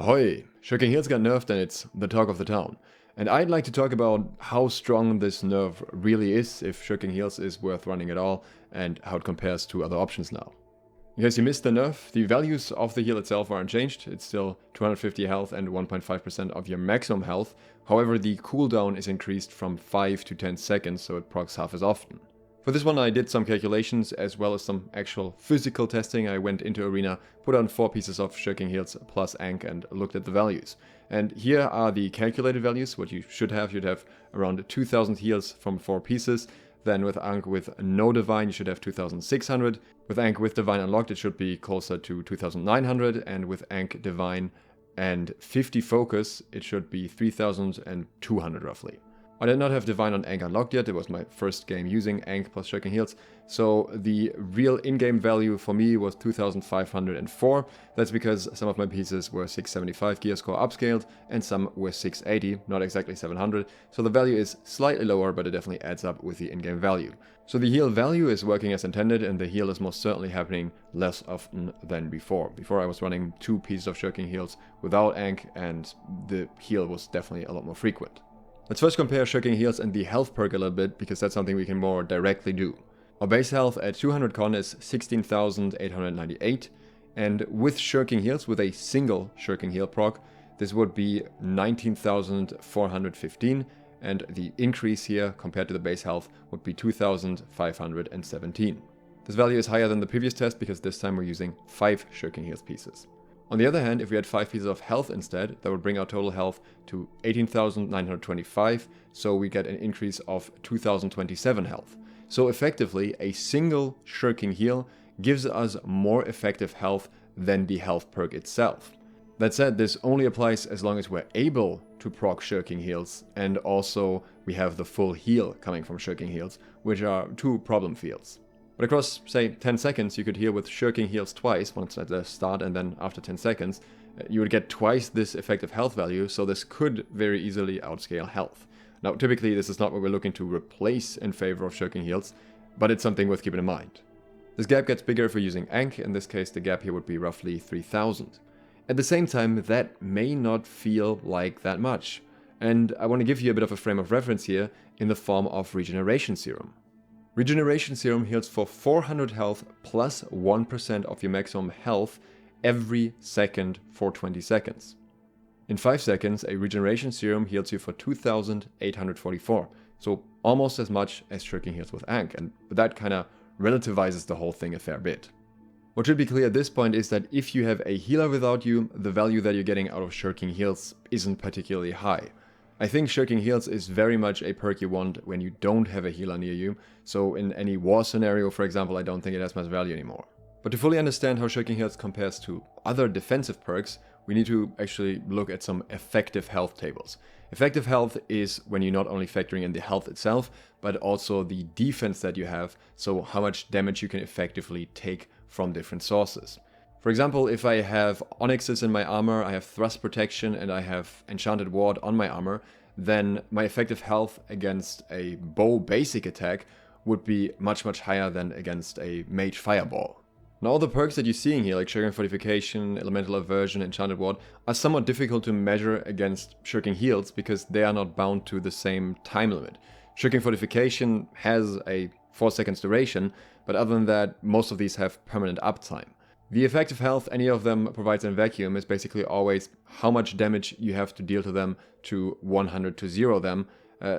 Ahoy! Shirking Heals got nerfed and it's the talk of the town. And I'd like to talk about how strong this nerf really is, if Shirking Heals is worth running at all, and how it compares to other options now. In case you missed the nerf, the values of the heal itself are unchanged. It's still 250 health and 1.5% of your maximum health. However, the cooldown is increased from 5 to 10 seconds, so it procs half as often. For this one I did some calculations as well as some actual physical testing. I went into Arena, put on 4 pieces of Shirking Heals plus Ankh and looked at the values. And here are the calculated values, what you should have. You'd have around 2000 heals from 4 pieces. Then with Ankh with no Divine you should have 2600. With Ankh with Divine unlocked it should be closer to 2900. And with Ankh Divine and 50 Focus it should be 3200 roughly. I did not have Divine on Ankh unlocked yet. It was my first game using Ankh plus Shirking Heals. So the real in-game value for me was 2504. That's because some of my pieces were 675 gear score upscaled and some were 680, not exactly 700. So the value is slightly lower, but it definitely adds up with the in-game value. So the heal value is working as intended, and the heal is most certainly happening less often than before. Before I was running 2 pieces of Shirking Heals without Ankh, and the heal was definitely a lot more frequent. Let's first compare Shirking Heals and the health perk a little bit, because that's something we can more directly do. Our base health at 200 con is 16,898, and with Shirking Heals, with a single Shirking Heal proc, this would be 19,415, and the increase here compared to the base health would be 2,517. This value is higher than the previous test because this time we're using 5 Shirking Heals pieces. On the other hand, if we had 5 pieces of health instead, that would bring our total health to 18,925, so we get an increase of 2,027 health. So effectively, a single Shirking Heal gives us more effective health than the health perk itself. That said, this only applies as long as we're able to proc Shirking Heals, and also we have the full heal coming from Shirking Heals, which are 2 problem fields. But across, say, 10 seconds, you could heal with Shirking Heals twice, once at the start and then after 10 seconds. You would get twice this effective health value, so this could very easily outscale health. Now, typically this is not what we're looking to replace in favor of Shirking Heals, but it's something worth keeping in mind. This gap gets bigger if we're using Ankh. In this case, the gap here would be roughly 3000. At the same time, that may not feel like that much. And I want to give you a bit of a frame of reference here in the form of Regeneration Serum. Regeneration Serum heals for 400 health plus 1% of your maximum health every second for 20 seconds. In 5 seconds, a Regeneration Serum heals you for 2,844, so almost as much as Shirking Heals with Ankh, and that kind of relativizes the whole thing a fair bit. What should be clear at this point is that if you have a healer without you, the value that you're getting out of Shirking Heals isn't particularly high. I think Shirking Heals is very much a perk you want when you don't have a healer near you, so in any war scenario, for example, I don't think it has much value anymore. But to fully understand how Shirking Heals compares to other defensive perks, we need to actually look at some effective health tables. Effective health is when you're not only factoring in the health itself, but also the defense that you have, so how much damage you can effectively take from different sources. For example, if I have onyxes in my armor, I have thrust protection, and I have enchanted ward on my armor, then my effective health against a bow basic attack would be much higher than against a mage fireball. Now all the perks that you're seeing here, like Shirking Fortification, Elemental Aversion, Enchanted Ward, are somewhat difficult to measure against Shirking Heals because they are not bound to the same time limit. Shirking Fortification has a 4 seconds duration, but other than that, most of these have permanent uptime. The effective health any of them provides in vacuum is basically always how much damage you have to deal to them to 100 to 0 them.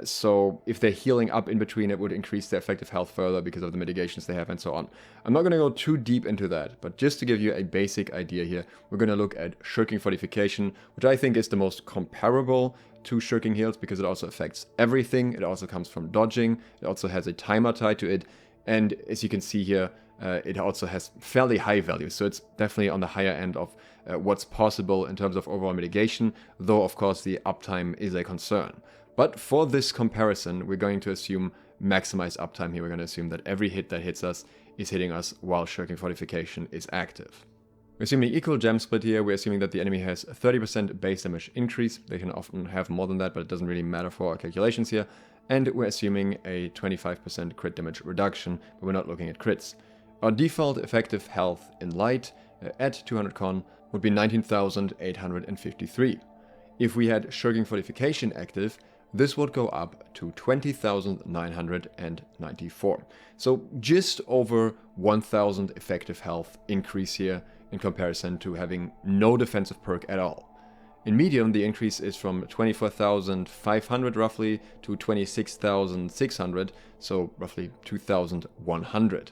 So if they're healing up in between, it would increase their effective health further because of the mitigations they have and so on. I'm not going to go too deep into that, but just to give you a basic idea here, we're going to look at Shirking Fortification, which I think is the most comparable to Shirking Heals because it also affects everything. It also comes from dodging. It also has a timer tied to it. And as you can see here, it also has fairly high values, so it's definitely on the higher end of what's possible in terms of overall mitigation, though of course the uptime is a concern. But for this comparison, we're going to assume maximized uptime here. We're going to assume that every hit that hits us is hitting us while Shirking Fortification is active. We're assuming equal gem split here. We're assuming that the enemy has a 30% base damage increase. They can often have more than that, but it doesn't really matter for our calculations here. And we're assuming a 25% crit damage reduction, but we're not looking at crits. Our default effective health in light at 200 con would be 19,853. If we had Shirking Fortification active, this would go up to 20,994. So just over 1,000 effective health increase here in comparison to having no defensive perk at all. In medium, the increase is from 24,500 roughly to 26,600, so roughly 2,100.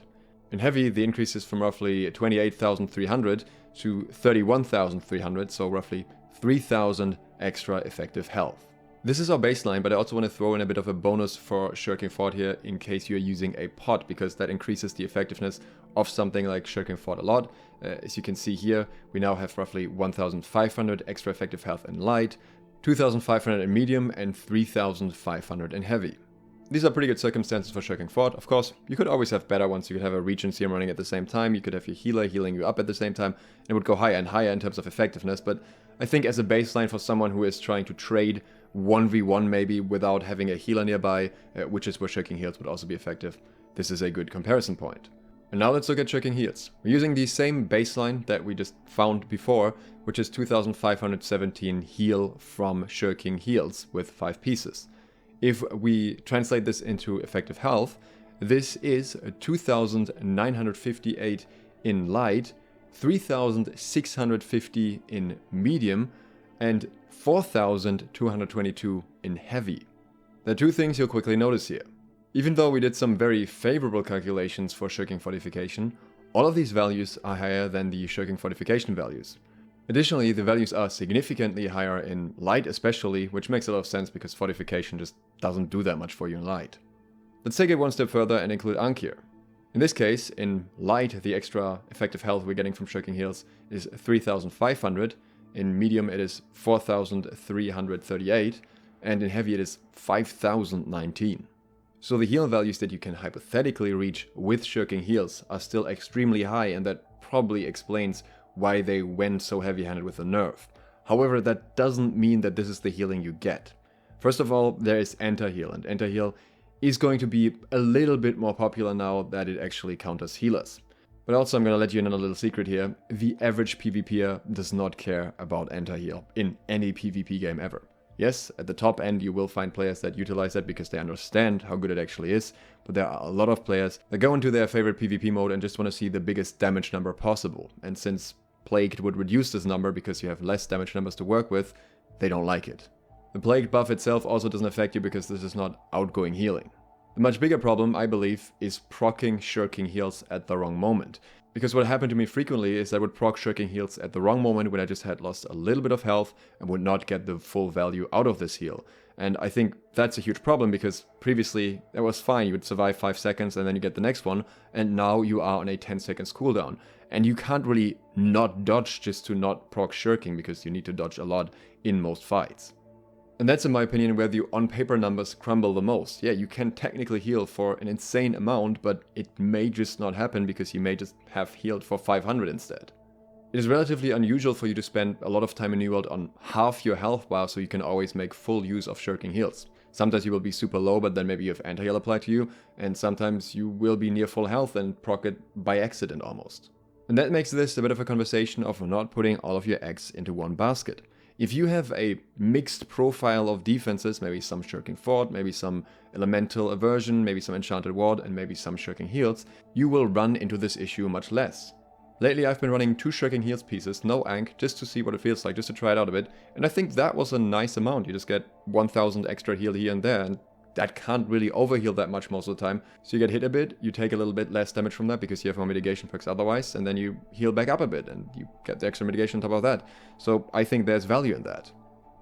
In heavy, the increase is from roughly 28,300 to 31,300, so roughly 3,000 extra effective health. This is our baseline, but I also want to throw in a bit of a bonus for Shirking Fort here in case you're using a pot, because that increases the effectiveness of something like Shirking Fort a lot. As you can see here, we now have roughly 1,500 extra effective health in light, 2,500 in medium, and 3,500 in heavy. These are pretty good circumstances for Shirking Fort. Of course, you could always have better ones. You could have a Regen Serum running at the same time, you could have your healer healing you up at the same time, and it would go higher and higher in terms of effectiveness, but I think as a baseline for someone who is trying to trade 1v1 maybe without having a healer nearby, which is where Shirking Heals would also be effective, this is a good comparison point. And now let's look at Shirking Heals. We're using the same baseline that we just found before, which is 2,517 heal from Shirking Heals with 5 pieces. If we translate this into effective health, this is 2,958 in light, 3,650 in medium, and 4,222 in heavy. There are two things you'll quickly notice here. Even though we did some very favorable calculations for Shirking Fortification, all of these values are higher than the Shirking Fortification values. Additionally, the values are significantly higher in light especially, which makes a lot of sense because Fortification just doesn't do that much for you in light. Let's take it one step further and include Ankh here. In this case, in light, the extra effective health we're getting from Shirking Heals is 3,500, in medium it is 4,338, and in heavy it is 5,019. So the heal values that you can hypothetically reach with Shirking Heals are still extremely high, and that probably explains why they went so heavy-handed with the Nerf. However, that doesn't mean that this is the healing you get. First of all, there is Enter-Heal, and Enter-Heal is going to be a little bit more popular now that it actually counters healers. But also, I'm going to let you in on a little secret here. The average PvPer does not care about Enter-Heal in any PvP game ever. Yes, at the top end you will find players that utilize that because they understand how good it actually is, but there are a lot of players that go into their favorite PvP mode and just want to see the biggest damage number possible. And since Plagued would reduce this number because you have less damage numbers to work with, they don't like it. The Plagued buff itself also doesn't affect you because this is not outgoing healing. The much bigger problem, I believe, is proccing Shirking Heals at the wrong moment. Because what happened to me frequently is I would proc Shirking Heals at the wrong moment when I just had lost a little bit of health and would not get the full value out of this heal. And I think that's a huge problem because previously that was fine, you would survive 5 seconds and then you get the next one, and now you are on a 10 seconds cooldown. And you can't really not dodge just to not proc Shirking because you need to dodge a lot in most fights. And that's in my opinion where the on-paper numbers crumble the most. Yeah, you can technically heal for an insane amount, but it may just not happen because you may just have healed for 500 instead. It is relatively unusual for you to spend a lot of time in New World on half your health bar so you can always make full use of Shirking Heals. Sometimes you will be super low, but then maybe you have anti-heal applied to you, and sometimes you will be near full health and proc it by accident almost. And that makes this a bit of a conversation of not putting all of your eggs into one basket. If you have a mixed profile of defenses, maybe some Shirking Fort, maybe some Elemental Aversion, maybe some Enchanted Ward, and maybe some Shirking Heals, you will run into this issue much less. Lately I've been running 2 Shirking Heals pieces, no Ankh, just to see what it feels like, just to try it out a bit, and I think that was a nice amount. You just get 1000 extra heal here and there, and that can't really overheal that much most of the time. So you get hit a bit, you take a little bit less damage from that because you have more mitigation perks otherwise, and then you heal back up a bit and you get the extra mitigation on top of that. So I think there's value in that.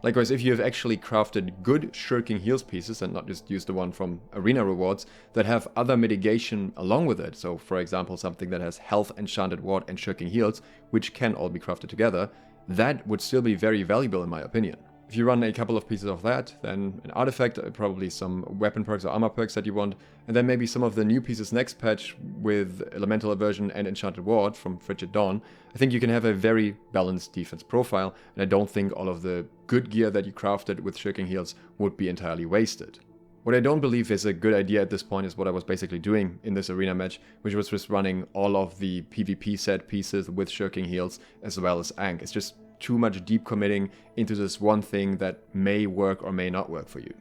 Likewise, if you have actually crafted good Shirking Heals pieces and not just used the one from arena rewards that have other mitigation along with it, so for example something that has Health, Enchanted Ward and Shirking Heals, which can all be crafted together, that would still be very valuable in my opinion. If you run a couple of pieces of that, then an artifact, probably some weapon perks or armor perks that you want, and then maybe some of the new pieces next patch with Elemental Aversion and Enchanted Ward from Frigid Dawn, I think you can have a very balanced defense profile, and I don't think all of the good gear that you crafted with Shirking Heals would be entirely wasted. What I don't believe is a good idea at this point is what I was basically doing in this arena match, which was just running all of the PvP set pieces with Shirking Heals as well as Ankh. It's just too much deep committing into this one thing that may work or may not work for you.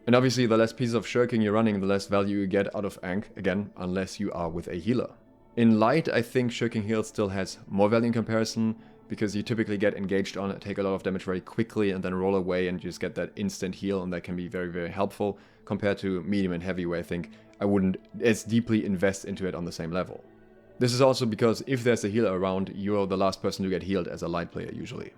And obviously the less pieces of Shirking you're running, the less value you get out of Ankh, again, unless you are with a healer. In light, I think Shirking Heals still has more value in comparison, because you typically get engaged on it, take a lot of damage very quickly, and then roll away and just get that instant heal, and that can be very, very helpful, compared to medium and heavy, where I think I wouldn't as deeply invest into it on the same level. This is also because if there's a healer around, you're the last person to get healed as a light player usually.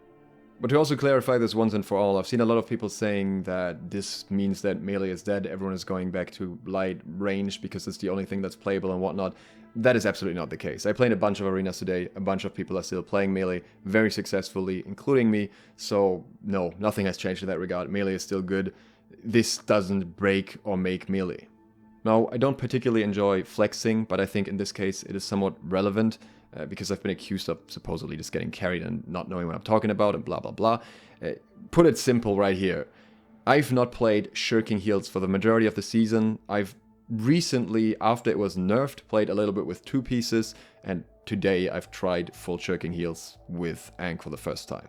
But to also clarify this once and for all, I've seen a lot of people saying that this means that melee is dead, everyone is going back to light range because it's the only thing that's playable and whatnot. That is absolutely not the case. I played a bunch of arenas today, a bunch of people are still playing melee very successfully, including me, so no, nothing has changed in that regard. Melee is still good. This doesn't break or make melee. Now, I don't particularly enjoy flexing, but I think in this case it is somewhat relevant, because I've been accused of supposedly just getting carried and not knowing what I'm talking about and blah blah blah. Put it simple right here. I've not played Shirking Heals for the majority of the season. I've recently, after it was nerfed, played a little bit with 2 pieces, and today I've tried full Shirking Heals with Ankh for the first time.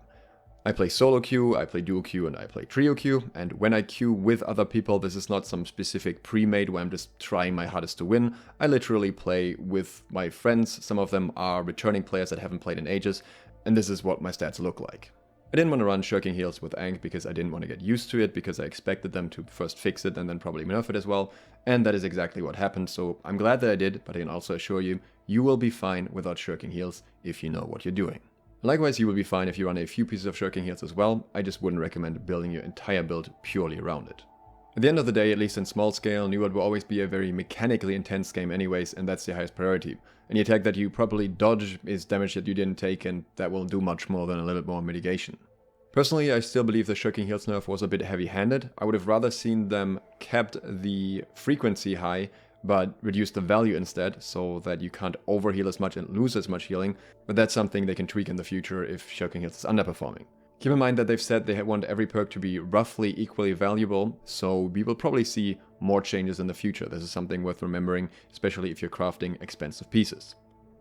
I play solo queue, I play duo queue, and I play trio queue, and when I queue with other people, this is not some specific pre-made where I'm just trying my hardest to win. I literally play with my friends. Some of them are returning players that haven't played in ages, and this is what my stats look like. I didn't want to run Shirking Heals with Ankh because I didn't want to get used to it, because I expected them to first fix it and then probably nerf it as well, and that is exactly what happened, so I'm glad that I did, but I can also assure you, you will be fine without Shirking Heals if you know what you're doing. Likewise, you will be fine if you run a few pieces of Shirking Heals as well. I just wouldn't recommend building your entire build purely around it. At the end of the day, at least in small scale, New World will always be a very mechanically intense game anyways, and that's the highest priority. Any attack that you properly dodge is damage that you didn't take, and that will do much more than a little bit more mitigation. Personally, I still believe the Shirking Heals nerf was a bit heavy-handed. I would have rather seen them kept the frequency high, but reduce the value instead, so that you can't overheal as much and lose as much healing, but that's something they can tweak in the future if Shirking Heals is underperforming. Keep in mind that they've said they want every perk to be roughly equally valuable, so we will probably see more changes in the future. This is something worth remembering, especially if you're crafting expensive pieces.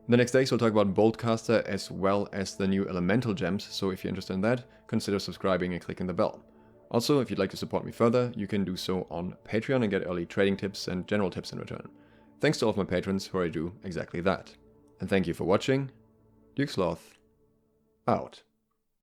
In the next days we'll talk about Boltcaster as well as the new elemental gems, so if you're interested in that, consider subscribing and clicking the bell. Also, if you'd like to support me further, you can do so on Patreon and get early trading tips and general tips in return. Thanks to all of my patrons who already do exactly that. And thank you for watching. Sloth out.